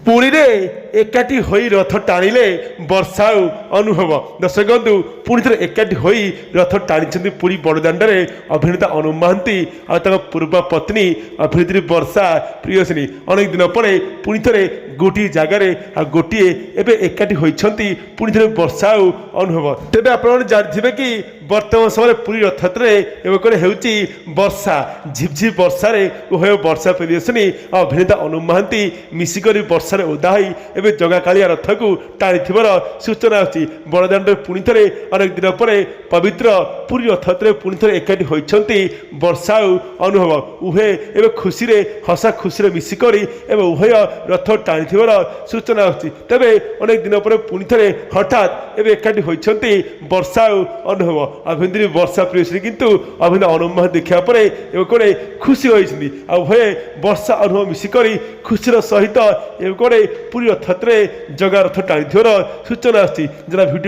पुरी रे एकाठी होई रथ टाणिले वर्षा अनुभव। दर्शक बंधु पुणी थे एकाठी होई रथ टाणी पुरी बड़दाण्डे अभिनेता अनुप महांती और पूर्व पत्नी अभिनेत्री वर्षा प्रियसिनी अनेक दिन पर पुणी थे गोटे जगार गोटे एवं एकाठी होती पुणी थे वर्षा अनुभव। तेज आप जानते कि वर्तमान समय पुरी रथयात्रा होती वर्षा झिपझिप वर्षा उभय वर्षा प्रियसिनी अभिनेता अनुप महांती मिसिक वर्षा ओदा हो जगा कालिया रथ को टाणी सूचना अच्छी। बड़दाण्ड पुणी थे अनेक दिन पर पवित्र पुरी रथयात्रा पुणी थे एकाठी होती वर्षा अनुभव। उभय एवं खुशी हसा खुशी मिसिक उभय रथ टाणी सूचना अच्छी। तेरे अनेक दिन पर पुणी थे हठात एवं एकाठी होती वर्षा अनुभव। अभिनेत्री वर्षा प्रियसिनी किंतु अभिनेता अनुप महांती देखा पर खुशी होती उभय वर्षा अनुभव मिसिक खुशी सहित पुरी रथयात्रा जगा रथ टाणी सूचना अच्छी। जरा भिडियो